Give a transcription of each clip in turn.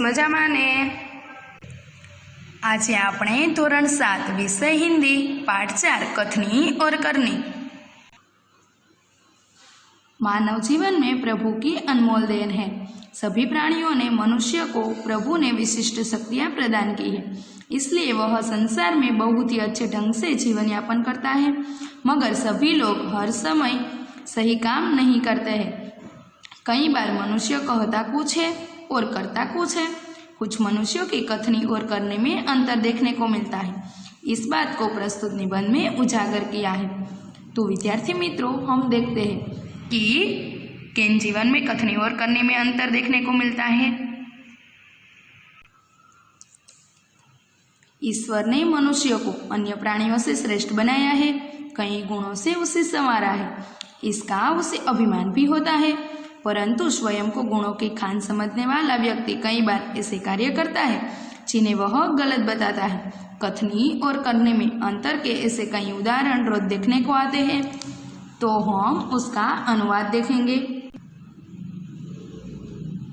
मजामां ने। आज आपणे धोरण 7 विषय हिंदी पाठ 4 कथनी और करनी। मानव जीवन में प्रभु की अनमोल देन है। सभी प्राणियों ने मनुष्य को प्रभु ने विशिष्ट शक्तियाँ प्रदान की है, इसलिए वह संसार में बहुत ही अच्छे ढंग से जीवन यापन करता है। मगर सभी लोग हर समय सही काम नहीं करते हैं। कई बार मनुष्य कहता कुछ है और करता कुछ है। कुछ मनुष्यों की कथनी और करने में अंतर देखने को मिलता है। इस बात को प्रस्तुत निबंध में उजागर किया है। तो विद्यार्थी मित्रों, हम देखते हैं कि किन जीवन में कथनी और करने में अंतर देखने को मिलता है। ईश्वर ने मनुष्य को अन्य प्राणियों से श्रेष्ठ बनाया है, कई गुणों से उसे संवारा है। इसका उसे अभिमान भी होता है, परंतु स्वयं को गुणों की खान समझने वाला व्यक्ति कई बार ऐसे कार्य करता है जिन्हें वह गलत बताता है। कथनी और करने में अंतर के ऐसे कई उदाहरण रोज देखने को आते हैं, तो हम उसका अनुवाद देखेंगे।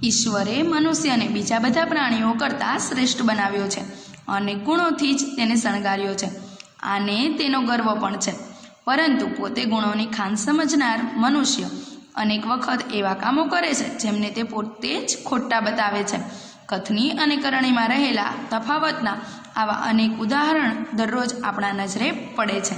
ईश्वरे मनुष्यने बीजा बधा प्राणीओ करता श्रेष्ठ बनाव्यो छे। अनेक गुणोथी ज तेने शणगार्यो छे। आने तेनो गर्व पण छे, परंतु पोते गुणोनी खान समझनार मनुष्य अनेक वखत एवा कामो करे छे जेमने ते पोते ज खोटा बतावे छे। कथनी अने करણીमां रहेला तफावतना आवा अनेक उदाहरण दररोज आपणा नजरे पड़े छे।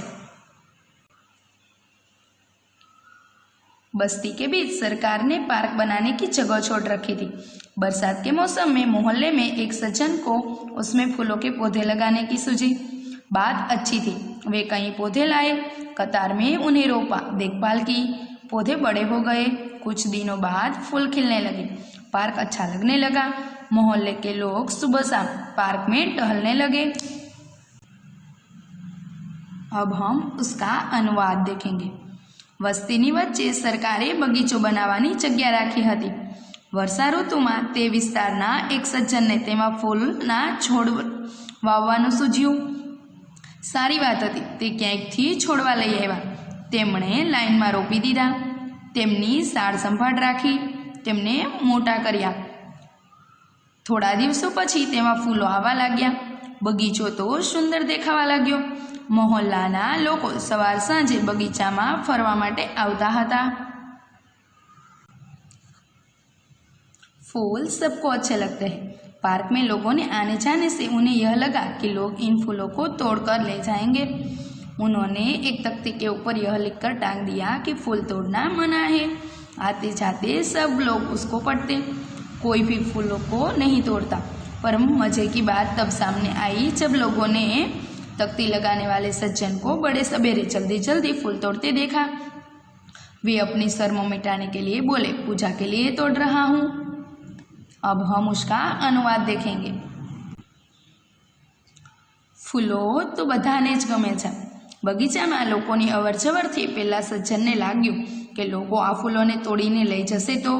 बस्ती के बीच सरकार ने पार्क बनाने की जगह छोड़ रखी थी। बरसात के मौसम में मोहल्ले में एक सज्जन को उसमें फूलों के पौधे लगाने की सूझी। बात अच्छी थी। वे कई पौधे लाए, कतार में उन्हें रोपा, देखभाल की। पौधे बड़े हो गए। कुछ दिनों बाद फूल खिलने लगे। पार्क अच्छा लगने लगा। मोहल्ले के लोग सुबह शाम पार्क में टहलने लगे। अब हम उसका अनुवाद देखेंगे। वस्तीनी वच्चे सरकारे बगीचो बनाववानी जग्या राखी हती। वर्षा ऋतुमां ते विस्तारना एक सज्जनने तेमां फूलना छोड़ वाववानुं सूझ्युं। सारी बात हती। ते क्यांकथी छोड़वा लई आव्या। તેમણે લાઈનમાં રોપી દીધા, તેમની સાર સંભાળ રાખી, તેમને મોટા કર્યા। થોડા દિવસો પછી તેમાં ફૂલો આવવા લાગ્યા। બગીચો તો સુંદર દેખાવા લાગ્યો। મોહલ્લાના લોકો સવાર સાંજે બગીચામાં ફરવા માટે આવતા હતા। फूल सबको अच्छे लगते हैं। पार्क में लोगों ने आने जाने से उन्हें यह लगा कि लोग इन फूलों को तोड़कर ले जाएंगे। उन्होंने एक तख्ती के ऊपर यह लिखकर टांग दिया कि फूल तोड़ना मना है। आते जाते सब लोग उसको पढ़ते। कोई भी फूलों को नहीं तोड़ता। पर मज़े की बात तब सामने आई जब लोगों ने तख्ती लगाने वाले सज्जन को बड़े सवेरे जल्दी जल्दी फूल तोड़ते देखा। वे अपनी शर्म मिटाने के लिए बोले, पूजा के लिए तोड़ रहा हूँ। अब हम उसका अनुवाद देखेंगे। फूलो तो बधाने ज गमे छे। बगीचामां लोकोनी अवरजवरथी पेला सज्जनने लाग्युं के लोको आ फूलोने तोड़ीने लई जशे तो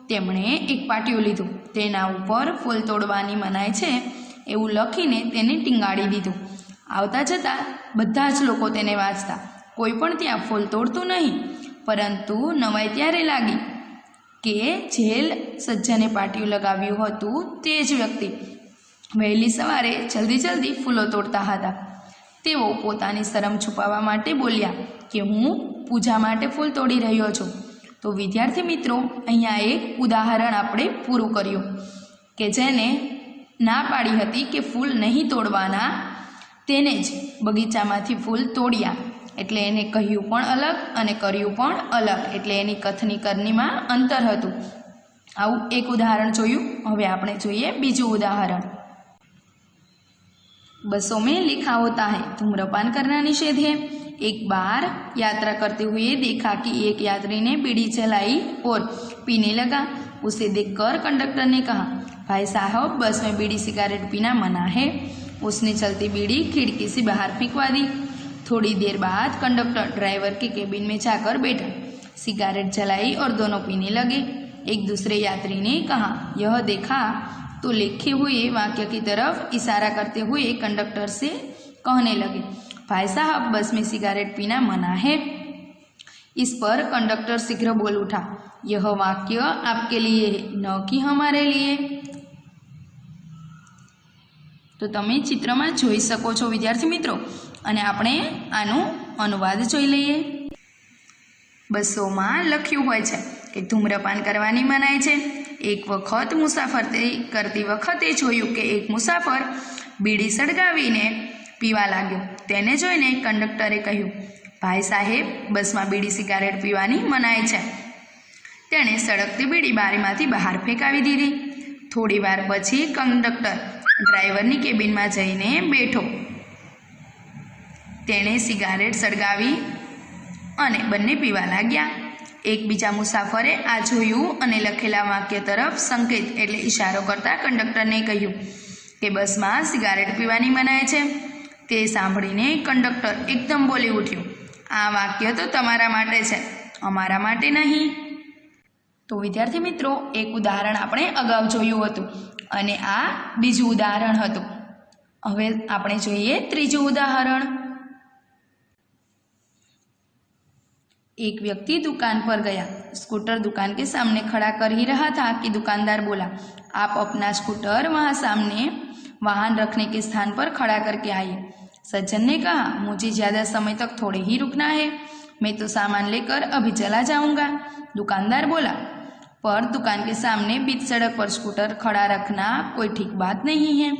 તેમણે એક પાટિયું લીધું। તેના ઉપર ફૂલ તોડવાની મનાઈ છે એવું લખીને તેને ટીંગાડી દીધું। આવતા જતા બધા જ લોકો તેને વાંચતા। કોઈ પણ ત્યાં ફૂલ તોડતું નહીં, પરંતુ નવાઈ ત્યારે લાગી કે જે સજ્જને પાટિયું લગાવ્યું હતું તે જ વ્યક્તિ વહેલી સવારે જલ્દી જલ્દી ફૂલો તોડતા હતા। તેઓ પોતાની શરમ છુપાવવા માટે બોલ્યા કે હું પૂજા માટે ફૂલ તોડી રહ્યો છું। તો વિદ્યાર્થી મિત્રો, અહીંયા એક ઉદાહરણ આપણે પૂરું કર્યું કે જેને ના પાડી હતી કે ફૂલ નહીં તોડવાના, તેને જ બગીચામાંથી ફૂલ તોડ્યા। એટલે એને કહ્યું પણ અલગ અને કર્યું પણ અલગ। એટલે એની કથની કरणीમાં અંતર હતું। આવું એક ઉદાહરણ જોયું। હવે આપણે જોઈએ બીજું ઉદાહરણ। बसों में लिखा होता है धूम्रपान करना निषेध है। एक बार यात्रा करते हुए देखा कि एक यात्री ने बीड़ी जलाई और पीने लगा। उसे देखकर कंडक्टर ने कहा, भाई साहब, बस में बीड़ी सिगारेट पीना मना है। उसने चलती बीड़ी खिड़की से बाहर फेंकवा दी। थोड़ी देर बाद कंडक्टर ड्राइवर के केबिन में जाकर बैठा, सिगारेट जलाई और दोनों पीने लगे। एक दूसरे यात्री ने कहा, यह देखा? तो लिखे हुए वाक्य की तरफ इशारा करते हुए कंडक्टर से कहने लगे, भाई साहब, बस में सिगारेट पीना मना है। इस पर कंडक्टर शीघ्र बोल उठा, यह वाक्य आपके लिए है, न कि हमारे लिए। તો તમે ચિત્રમાં જોઈ શકો છો વિદ્યાર્થી મિત્રો. અને આપણે આનું અનુવાદ જોઈ લઈએ. 200માં લખ્યું હોય છે કે ધૂમ્રપાન કરવાની મનાઈ છે. એક વખત મુસાફરી કરતી વખતે જોયું કે એક મુસાફર બીડી સળગાવીને પીવા લાગ્યો. તેને જોઈને કંડક્ટરે કહ્યું, ભાઈ સાહેબ, બસમાં બીડી સિગારેટ પીવાની મનાઈ છે. તેણે સળગતી બીડી બારીમાંથી બહાર ફેંકાવી દીધી. થોડી વાર પછી કંડક્ટર ડ્રાઈવરની કેબિનમાં જઈને બેઠો. તેણે સિગારેટ સળગાવી અને બંને પીવા લાગ્યા. એકબીજા મુસાફરે આ જોયું અને લખેલા વાક્ય તરફ સંકેત એટલે ઇશારો કરતા કંડક્ટરને કહ્યું કે બસમાં સિગારેટ પીવાની મનાઈ છે. તે સાંભળીને કંડક્ટર એકદમ બોલી ઉઠ્યું, આ વાક્ય તો તમારા માટે છે, અમારા માટે નહીં. તો વિદ્યાર્થી મિત્રો, એક ઉદાહરણ આપણે અગાઉ જોયું હતું અને આ બીજું ઉદાહરણ હતું. હવે આપણે જોઈએ ત્રીજું ઉદાહરણ. एक व्यक्ति दुकान पर गया. स्कूटर दुकान के सामने खड़ा कर ही रहा था कि दुकानदार बोला, आप अपना स्कूटर वहाँ सामने वाहन रखने के स्थान पर खड़ा करके आइए. सज्जन ने कहा, मुझे ज़्यादा समय तक थोड़े ही रुकना है, मैं तो सामान लेकर अभी चला जाऊँगा. दुकानदार बोला, पर दुकान के सामने बीच सड़क पर स्कूटर खड़ा रखना कोई ठीक बात नहीं है.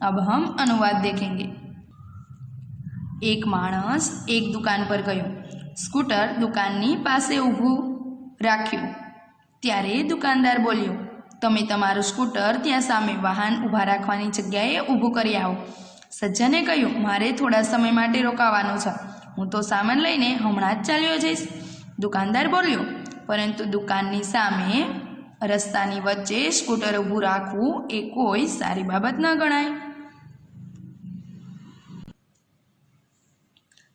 अब हम अनुवाद देखेंगे. एक माणस एक दुकान पर गयो. સ્કૂટર દુકાનની પાસે ઊભું રાખ્યું. ત્યારે દુકાનદાર બોલ્યો, તમે તમારું સ્કૂટર ત્યાં સામે વાહન ઊભા રાખવાની જગ્યાએ ઊભું કરી આવો. સજ્જને કહ્યું, મારે થોડા સમય માટે રોકાવાનું છે, હું તો સામાન લઈને હમણાં જ ચાલ્યો જઈશ. દુકાનદાર બોલ્યો, પરંતુ દુકાનની સામે રસ્તાની વચ્ચે સ્કૂટર ઊભું રાખવું એ કોઈ સારી બાબત ન ગણાય.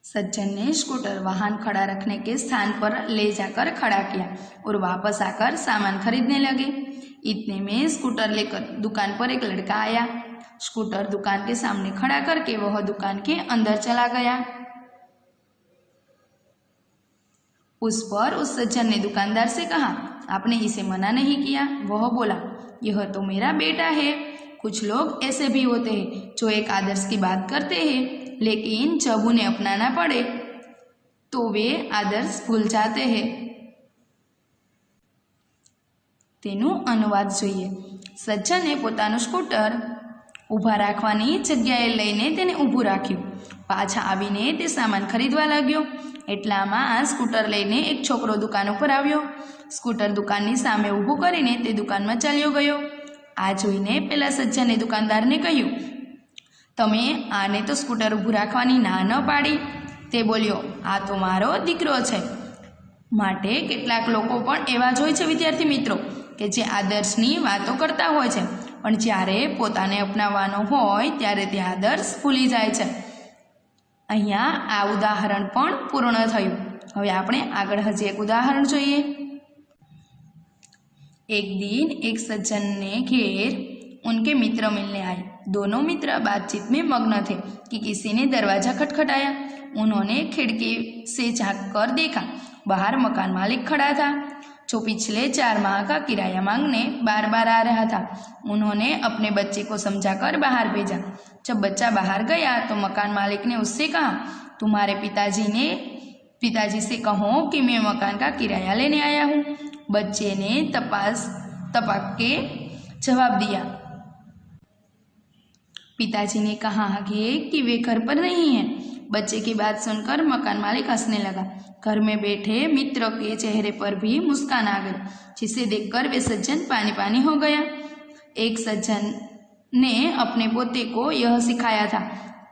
सज्जन ने स्कूटर वाहन खड़ा रखने के स्थान पर ले जाकर खड़ा किया और वापस आकर सामान खरीदने लगे. इतने में स्कूटर लेकर दुकान पर एक लड़का आया. स्कूटर दुकान के सामने खड़ा करके वह दुकान के अंदर चला गया. उस पर उस सज्जन ने दुकानदार से कहा, आपने इसे मना नहीं किया. वह बोला, यह तो मेरा बेटा है. कुछ लोग ऐसे भी होते हैं जो एक आदर्श की बात करते हैं, लेकिन जब उन्हें अपनाना पड़े तो वे आदर्श भूल जाते हैं. તેનું અનુવાદ જોઈએ. સજ્જને પોતાનું સ્કૂટર ઊભા રાખવાની જગ્યાએ લઈને તેને ઊભું રાખ્યું. પાછા આવીને તે સામાન ખરીદવા લાગ્યો. એટલામાં સ્કૂટર લઈને એક છોકરો દુકાન ઉપર આવ્યો. સ્કૂટર દુકાનની સામે ઊભું કરીને તે દુકાનમાં ચાલ્યો ગયો. આ જોઈને પેલા સજ્જને દુકાનદારને કહ્યું, તમે આને તો સ્કૂટર ઊભું રાખવાની ના ન પાડી. તે બોલ્યો, આ તો મારો દીકરો છે. માટે કેટલાક લોકો પણ એવા જ હોય છે વિદ્યાર્થી મિત્રો કે જે આદર્શની વાતો કરતા હોય છે, પણ જ્યારે પોતાને અપનાવવાનો હોય ત્યારે તે આદર્શ ભૂલી જાય છે. અહીંયા આ ઉદાહરણ પણ પૂર્ણ થયું. હવે આપણે આગળ હજી એક ઉદાહરણ જોઈએ. एक दिन एक सज्जन ने घेर उनके मित्र मिलने आए. दोनों मित्र बातचीत में मग्न थे कि किसी ने दरवाज़ा खटखटाया. उन्होंने खिड़की से झांक कर देखा. बाहर मकान मालिक खड़ा था, जो पिछले 4 माह का किराया मांगने बार बार आ रहा था. उन्होंने अपने बच्चे को समझाकर बाहर भेजा. जब बच्चा बाहर गया तो मकान मालिक ने उससे कहा, तुम्हारे पिताजी से कहो कि मैं मकान का किराया लेने आया हूँ. बच्चे ने तपाक के जवाब दिया. पिताजी ने कहा कि वे घर पर नहीं हैं. बच्चे की बात सुनकर मकान मालिक हंसने लगा. घर में बैठे मित्र के चेहरे पर भी मुस्कान आ गई, जिसे देखकर वे सज्जन पानी पानी हो गया. एक सज्जन ने अपने पोते को यह सिखाया था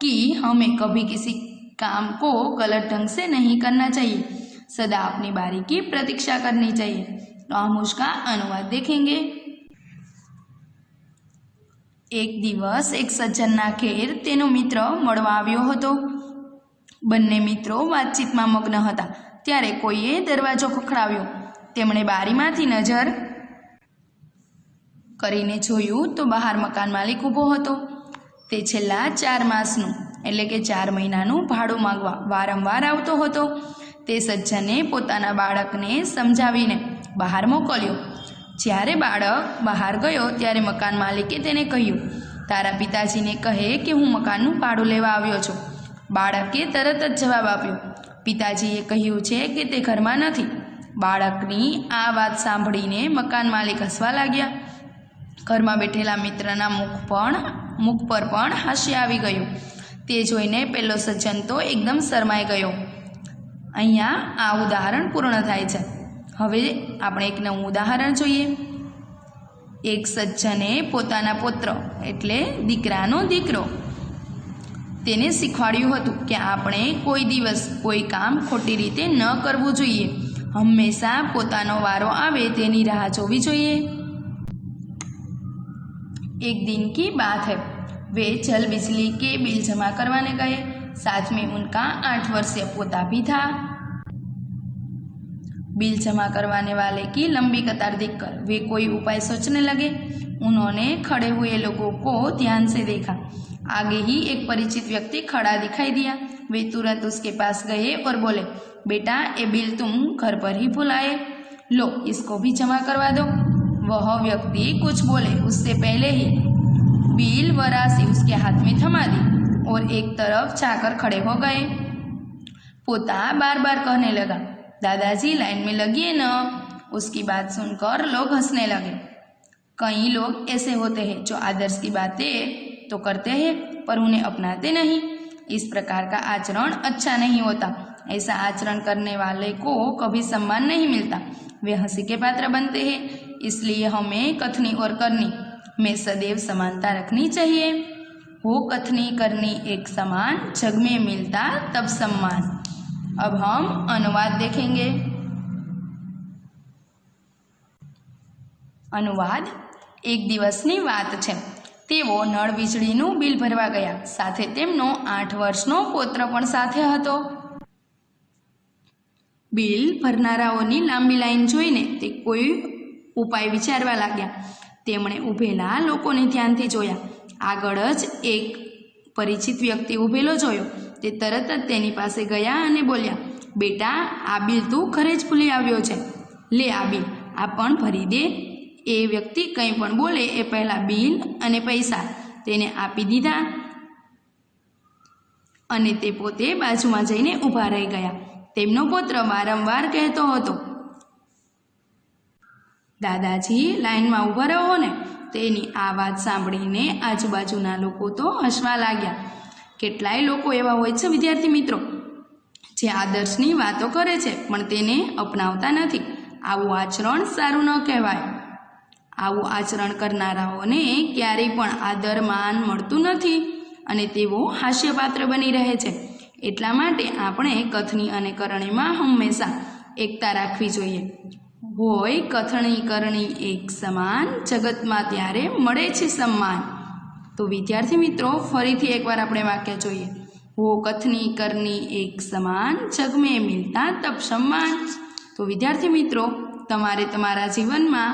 कि हमें कभी किसी काम को गलत ढंग से नहीं करना चाहिए, सदा अपनी बारी की प्रतीक्षा करनी चाहिए. तो हम उसका अनुवाद देखेंगे. एक દિવસ એક સજ્જનના ઘેર તેનો મિત્ર મળવા આવ્યો હતો. બંને મિત્રો વાતચીતમાં મગ્ન હતા. ત્યારે કોઈએ દરવાજો ખખડાવ્યો. તેમણે બારીમાંથી નજર કરીને જોયું તો બહાર મકાન માલિક ઊભો હતો. તે છેલ્લા 4 માસનું એટલે કે 4 મહિનાનું ભાડું માંગવા વારંવાર આવતો હતો. તે સજ્જને પોતાના બાળકને સમજાવીને બહાર મોકલ્યો. જ્યારે બાળક બહાર ગયો ત્યારે મકાન માલિકે તેને કહ્યું તારા પિતાજીને કહે કે હું મકાનનું ભાડું લેવા આવ્યો છું. બાળકે તરત જ જવાબ આપ્યો, પિતાજીએ કહ્યું છે કે તે ઘરમાં નથી. બાળકની આ વાત સાંભળીને મકાન માલિક હસવા લાગ્યા. ઘરમાં બેઠેલા મિત્રના મુખ પર પણ હાસ્ય આવી ગયું. તે જોઈને પેલો સજ્જન તો એકદમ શરમાઈ ગયો. અહીંયા આ ઉદાહરણ પૂર્ણ થાય છે. હવે આપણે એક નવું ઉદાહરણ જોઈએ. એક સજ્જને પોતાના પુત્ર એટલે દીકરાનો દીકરો તેને શીખવાડ્યું હતું કે આપણે કોઈ દિવસ કોઈ કામ ખોટી રીતે ન કરવું જોઈએ. હંમેશા પોતાનો વારો આવે તેની રાહ જોવી જોઈએ. एक दिन की बात है, वे जल बिजली के बिल जमा करवाने गए. साथ में उनका 8 वर्षीय पोता भी था. बिल जमा करवाने वाले की लंबी कतार देखकर वे कोई उपाय सोचने लगे. उन्होंने खड़े हुए लोगों को ध्यान से देखा. आगे ही एक परिचित व्यक्ति खड़ा दिखाई दिया. वे तुरंत उसके पास गए और बोले, बेटा ये बिल तुम घर पर ही भूल आए, लो इसको भी जमा करवा दो. वह व्यक्ति कुछ बोले उससे पहले ही बिल व राशि उसके हाथ में थमा दी और एक तरफ जाकर खड़े हो गए. पोता बार बार कहने लगा, दादाजी लाइन में लगिए न. उसकी बात सुनकर लोग हंसने लगे. कई लोग ऐसे होते हैं जो आदर्श की बातें तो करते हैं पर उन्हें अपनाते नहीं. इस प्रकार का आचरण अच्छा नहीं होता. ऐसा आचरण करने वाले को कभी सम्मान नहीं मिलता. वे हंसी के पात्र बनते हैं. इसलिए हमें कथनी और करनी में सदैव समानता रखनी चाहिए. हो कथनी करनी एक समान, जग में मिलता तब सम्मान. अब हम अनुवाद देखेंगे. अनुवाद. एक દિવસની વાત છે. તેઓ નળ વીજળીનું બિલ ભરવા ગયા. સાથે તેમનો 8 વર્ષનો પુત્ર પણ સાથે હતો. બિલ ભરનારાઓની લાંબી લાઈન જોઈને તે કોઈ ઉપાય વિચારવા લાગ્યા. તેમણે ઊભેલા લોકોને ધ્યાનથી જોયા. આગળ જ એક પરિચિત વ્યક્તિ ઊભેલો જોયો. તે તરત જ તેની પાસે ગયા અને બોલ્યા, બેટા આ બિલ તું ઘરે જ ભૂલી આવ્યો છે, લે આ બિલ આ પણ ભરી દે. એ વ્યક્તિ કંઈ પણ બોલે એ પહેલાં બિલ અને પૈસા તેને આપી દીધા અને તે પોતે બાજુમાં જઈને ઊભા રહી ગયા. તેમનો પુત્ર વારંવાર કહેતો હતો, દાદાજી લાઈનમાં ઊભા રહો ને. તેની આ વાત સાંભળીને આજુબાજુના લોકો તો હસવા લાગ્યા. કેટલાય લોકો એવા હોય છે વિદ્યાર્થી મિત્રો, જે આદર્શની વાતો કરે છે પણ તેને અપનાવતા નથી. આવું આચરણ સારું ન કહેવાય. આવું આચરણ કરનારાઓને ક્યારેય પણ આદર માન મળતું નથી અને તેઓ હાસ્યપાત્ર બની રહે છે. એટલા માટે આપણે કથની અને કરણીમાં હંમેશા એકતા રાખવી જોઈએ. હોય કથણી કરણી એક સમાન, જગતમાં ત્યારે મળે છે સન્માન. તો વિદ્યાર્થી મિત્રો ફરીથી એકવાર આપણે વાક્ય જોઈએ. હો કથની કરણી એક સમાન, જગ મેં મિલતા તબ સન્માન. તો વિદ્યાર્થી મિત્રો તમારે તમારા જીવનમાં